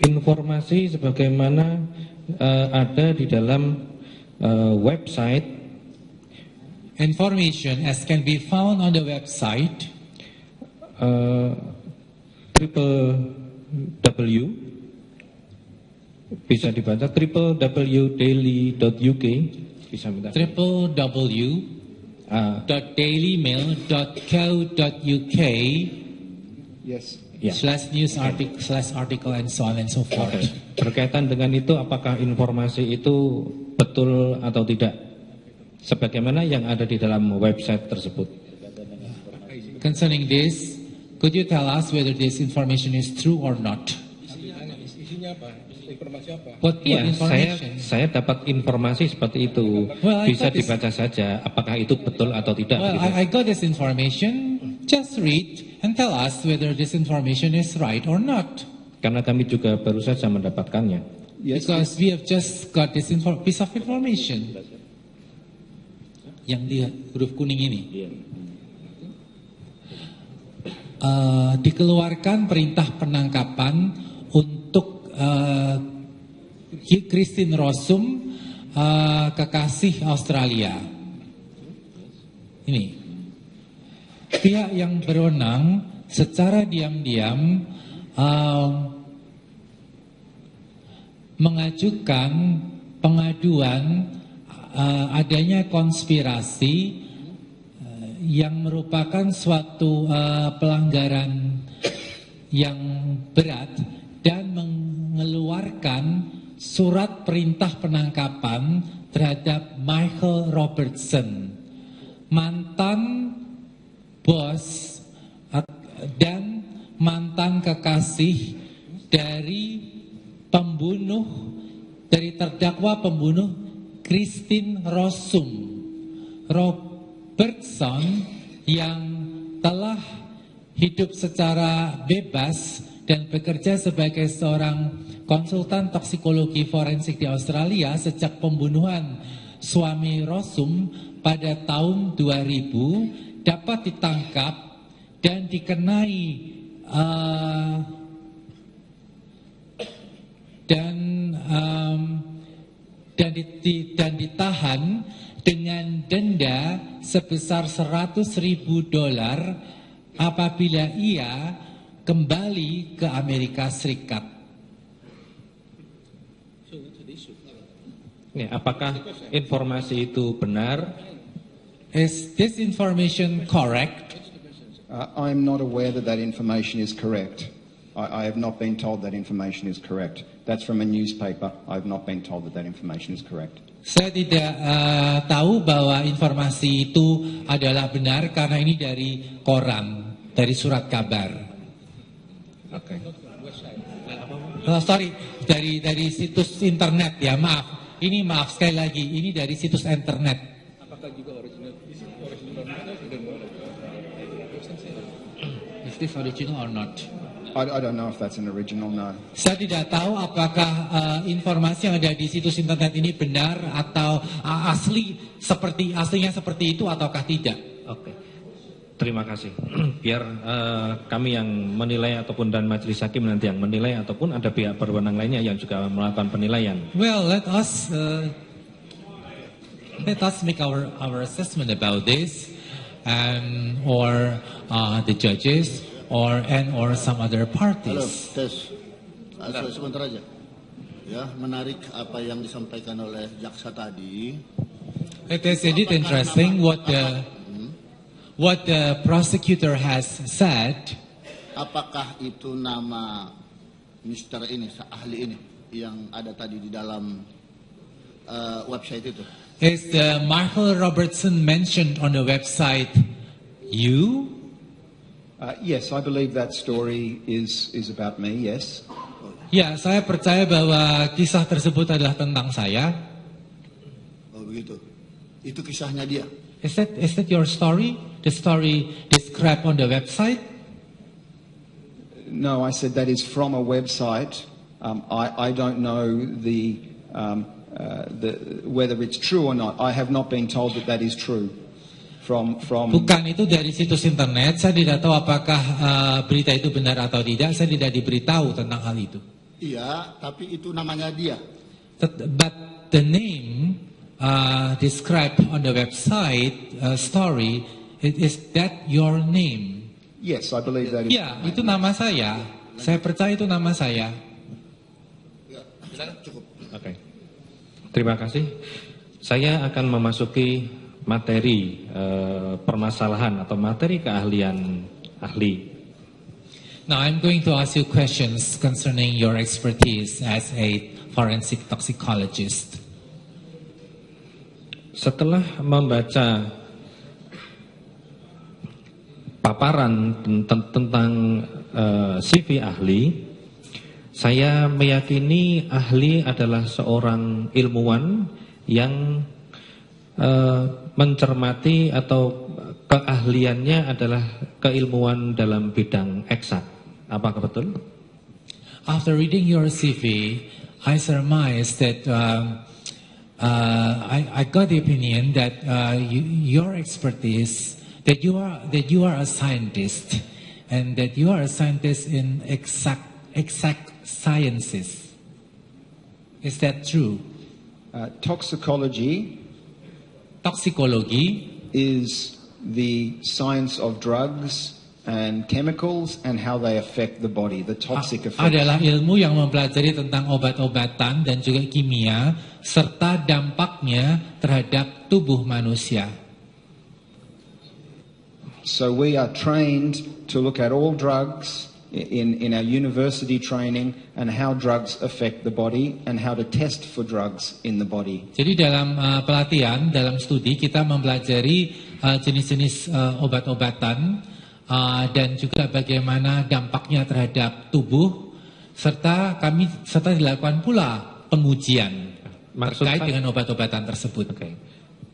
informasi sebagaimana ada di dalam website. Information as can be found on the website www, bisa dibaca www.daily.uk, bisa minta www.dailymail.co.uk Yes. /news article and so on and so forth. Okay. Berkaitan dengan itu, apakah informasi itu betul atau tidak sebagaimana yang ada di dalam website tersebut? Concerning this, could you tell us whether this information is true or not? Isinya apa? Informasi apa? What Iya, information? saya dapat informasi seperti itu. Well, Bisa dibaca saja apakah itu betul atau tidak. Well, gitu. I got this information. Just read and tell us whether this information is right or not. Karena kami juga baru saja mendapatkannya. Yes. Because we have just got this piece of information. Yang di huruf kuning ini. Dikeluarkan perintah penangkapan untuk Christine Rossum, kekasih Australia. Ini pihak yang berwenang secara diam-diam mengajukan pengaduan adanya konspirasi yang merupakan suatu pelanggaran yang berat dan mengeluarkan surat perintah penangkapan terhadap Michael Robertson, mantan bos dan mantan kekasih dari terdakwa pembunuh Christine Rossum. Robertson yang telah hidup secara bebas dan bekerja sebagai seorang konsultan toksikologi forensik di Australia sejak pembunuhan suami Rossum pada tahun 2000 dapat ditangkap dan dikenai dan ditahan dengan denda sebesar $100.000 apabila ia kembali ke Amerika Serikat. Apakah informasi itu benar? Is this information correct? I'm not aware that that information is correct. I have not been told that information is correct. That's from a newspaper. I have not been told that that information is correct. Saya tidak tahu bahwa informasi itu adalah benar karena ini dari koran, dari surat kabar. Oke. Sorry, dari situs internet ya, maaf. Ini maaf sekali lagi, ini dari situs internet. Apakah juga original? Is this original or not? I don't know if that's an original, no. Saya tidak tahu apakah informasi yang ada di situs internet ini benar atau aslinya seperti itu ataukah tidak. Oke. Terima kasih. Biar kami yang menilai ataupun dan majelis hakim nanti yang menilai ataupun ada pihak berwenang lainnya yang juga melakukan penilaian. Well, let us make our assessment about this, or the judges, or some other parties. Halo, tes. Sebentar aja. Ya, menarik apa yang disampaikan oleh jaksa tadi. It is indeed interesting what the prosecutor has said. Apakah itu nama Mr. ini, ahli ini yang ada tadi di dalam website itu? Is the Michael Robertson mentioned on the website you? Yes, I believe that story is about me, yes. Ya, saya percaya bahwa kisah tersebut adalah tentang saya. Oh begitu. Itu kisahnya dia. Is that your story? The story described on the website? No, I said that is from a website. I don't know whether it's true or not. I have not been told that is true. Bukan, itu dari situs internet. Saya tidak tahu apakah berita itu benar atau tidak. Saya tidak diberitahu tentang hal itu. Iya, tapi itu namanya dia. But the name described on the website story, is that your name? Yes, I believe that is. Ya, itu nama saya. Saya percaya itu nama saya. Ya, cukup. Oke. Terima kasih. Saya akan memasuki materi permasalahan atau materi keahlian ahli. Now I'm going to ask you questions concerning your expertise as a forensic toxicologist. Setelah membaca paparan tentang CV ahli, saya meyakini ahli adalah seorang ilmuwan yang mencermati atau keahliannya adalah keilmuan dalam bidang eksak. Apakah betul? After reading your CV, I surmise that I got the opinion that your expertise, that you are a scientist, and that you are a scientist in exact sciences. Is that true? Toxicology Toxicology is the science of drugs and chemicals and how they affect the body, the toxic effects. adalah ilmu yang mempelajari tentang obat-obatan dan juga kimia serta dampaknya terhadap tubuh manusia. So we are trained to look at all drugs in our university training and how drugs affect the body and how to test for drugs in the body. Jadi dalam pelatihan, dalam studi kita mempelajari jenis-jenis obat-obatan dan juga bagaimana dampaknya terhadap tubuh serta dilakukan pula pengujian terkait dengan obat-obatan tersebut. Okay.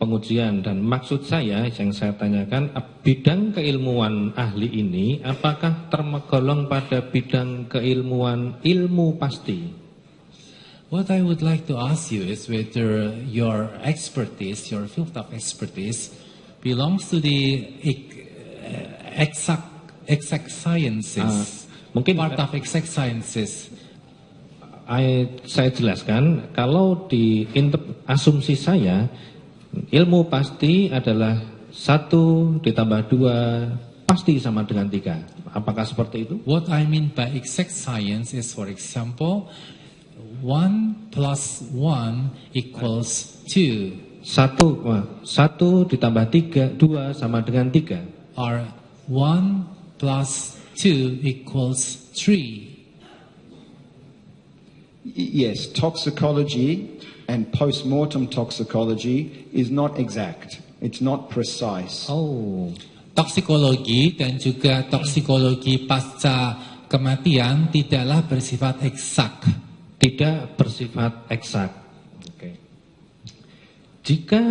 Pengujian, dan maksud saya yang saya tanyakan, bidang keilmuan ahli ini apakah tergolong pada bidang keilmuan ilmu pasti? What I would like to ask you is whether your expertise, your field of expertise, belongs to the exact sciences, mungkin part of exact sciences. Saya jelaskan, kalau di asumsi saya, ilmu pasti adalah 1 ditambah 2 pasti sama dengan 3. Apakah seperti itu? What I mean by exact science is, for example, 1 plus 1 equals 2. 1 ditambah 2 sama dengan 3. Or 1 plus 2 equals 3. Yes, toxicology and post-mortem toxicology is not exact. It's not precise. Oh. Toksikologi dan juga toksikologi pasca kematian tidaklah bersifat eksak. Tidak bersifat eksak. Okay. Jika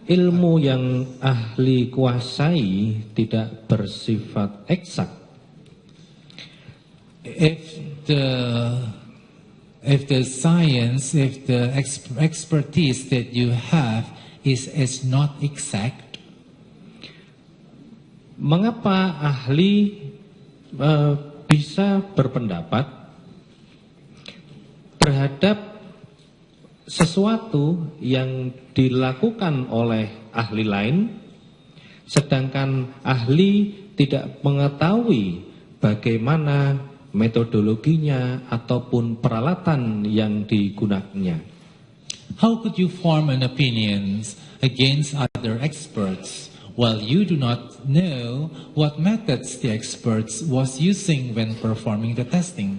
ilmu yang ahli kuasai tidak bersifat eksak, if the science, if the expertise that you have is not exact, mengapa ahli bisa berpendapat terhadap sesuatu yang dilakukan oleh ahli lain, sedangkan ahli tidak mengetahui bagaimana metodologinya ataupun peralatan yang digunakannya? How could you form an opinion against other experts while you do not know what methods the experts was using when performing the testing?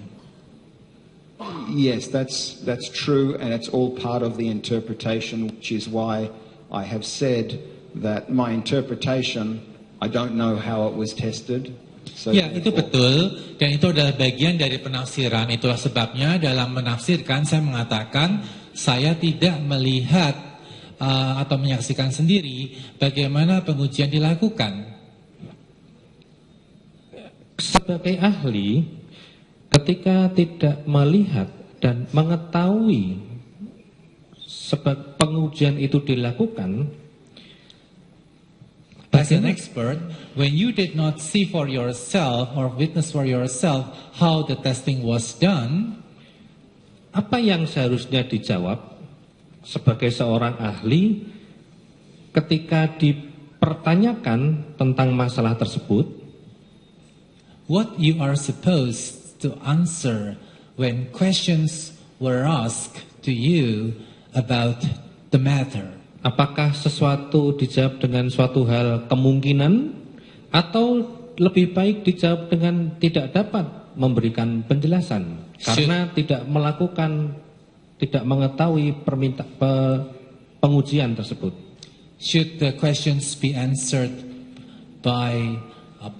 Yes, that's true, and it's all part of the interpretation, which is why I have said that my interpretation, I don't know how it was tested. So ya, itu betul, dan itu adalah bagian dari penafsiran. Itulah sebabnya dalam menafsirkan saya mengatakan saya tidak melihat atau menyaksikan sendiri bagaimana pengujian dilakukan. Sebagai ahli, ketika tidak melihat dan mengetahui sebab pengujian itu dilakukan, as an expert, when you did not see for yourself or witness for yourself how the testing was done, apa yang seharusnya dijawab sebagai seorang ahli ketika dipertanyakan tentang masalah tersebut? What you are supposed to answer when questions were asked to you about the matter? Apakah sesuatu dijawab dengan suatu hal kemungkinan atau lebih baik dijawab dengan tidak dapat memberikan penjelasan karena tidak mengetahui pengujian tersebut? Should the questions be answered by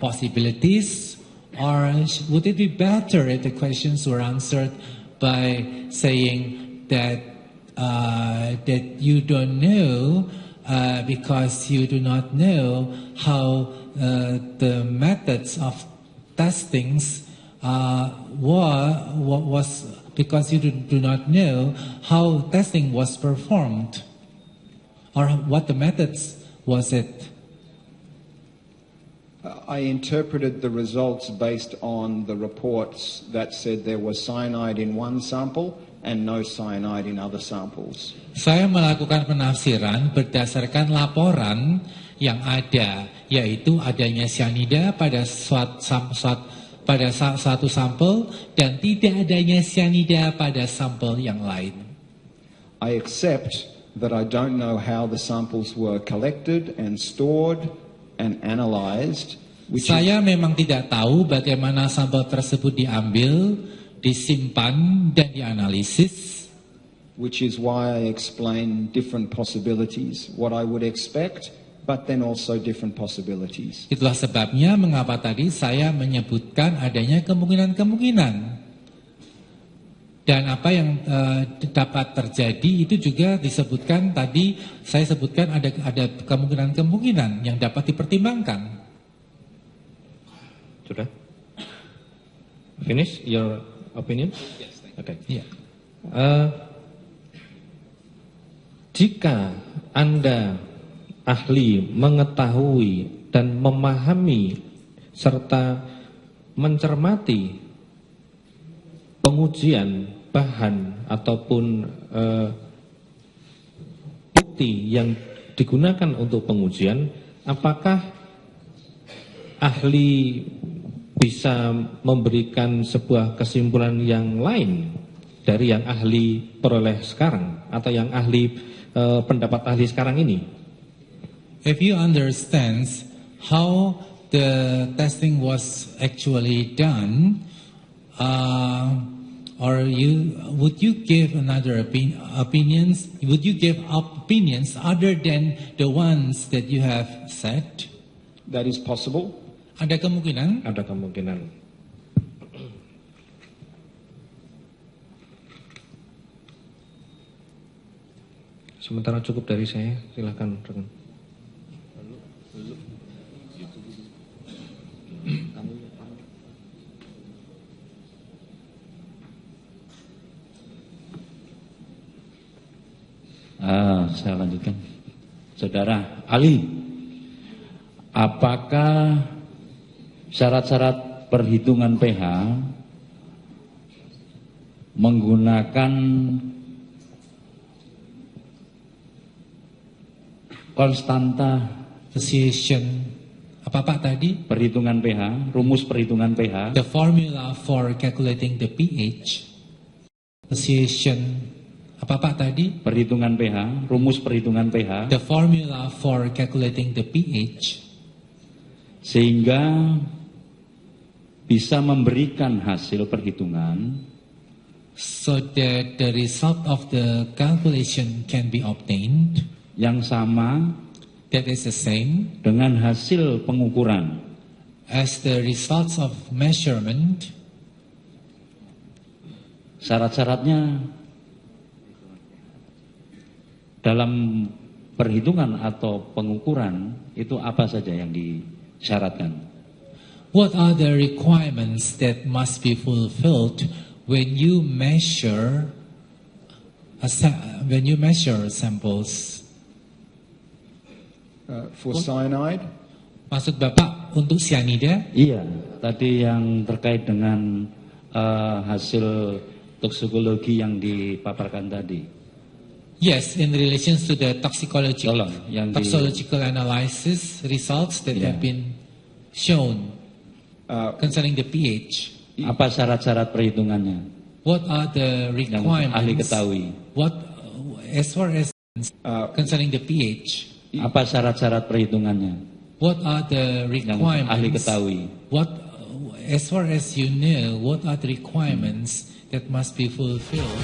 possibilities, or would it be better if the questions were answered by saying that you don't know because you do not know how the methods of testings was because you do not know how testing was performed or what the methods was it? I interpreted the results based on the reports that said there was cyanide in one sample and no cyanide in other samples. Saya melakukan penafsiran berdasarkan laporan yang ada, yaitu adanya cyanida pada satu sampel dan tidak adanya cyanida pada sampel yang lain. I accept that I don't know how the samples were collected and stored and analyzed. Saya memang tidak tahu bagaimana sampel tersebut diambil, disimpan dan dianalisis. Which is why I explain different possibilities, what I would expect, but then also different possibilities. Itulah sebabnya mengapa tadi saya menyebutkan adanya kemungkinan-kemungkinan. Dan apa yang dapat terjadi itu juga disebutkan tadi, saya sebutkan ada kemungkinan-kemungkinan yang dapat dipertimbangkan. Sudah? Finish your opinion? Yes, Okay. Yeah. Jika Anda ahli mengetahui dan memahami serta mencermati pengujian bahan ataupun bukti yang digunakan untuk pengujian, apakah ahli bisa memberikan sebuah kesimpulan yang lain dari yang ahli peroleh sekarang atau yang ahli pendapat ahli sekarang ini? If you understand how the testing was actually done, would you give another opinions? Would you give opinions other than the ones that you have said? That is possible. Ada kemungkinan? Ada kemungkinan. Sementara cukup dari saya, silakan rekan. Saya lanjutkan. Saudara ahli, apakah syarat-syarat perhitungan pH menggunakan konstanta Association. Apa Pak tadi? perhitungan pH, rumus perhitungan pH, The formula for calculating the pH. Association. Apa Pak tadi? perhitungan pH, rumus perhitungan pH, The formula for calculating the pH. sehingga bisa memberikan hasil perhitungan So that the result of the calculation can be obtained. yang sama That is the same dengan hasil pengukuran. as the results of measurement. Syarat-syaratnya dalam perhitungan atau pengukuran itu apa saja yang disyaratkan? What are the requirements that must be fulfilled when you measure samples? For cyanide, Maksud Bapak untuk cyanida? Iya, tadi yang terkait dengan hasil toksikologi yang dipaparkan tadi. Yes, in relation to the toxicological Tolong, yang analysis results that Yeah. have been shown concerning the pH. Apa syarat-syarat perhitungannya What are the yang ahli requirements? ketahui? What, as far as concerning the pH, Apa syarat-syarat perhitungannya what are the yang ahli requirements? ketahui? What, as far as you know, what are the requirements that must be fulfilled?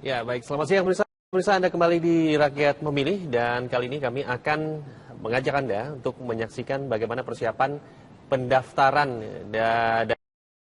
Ya, baik. Selamat siang pemirsa. Anda kembali di Rakyat Memilih dan kali ini kami akan mengajak Anda untuk menyaksikan bagaimana persiapan pendaftaran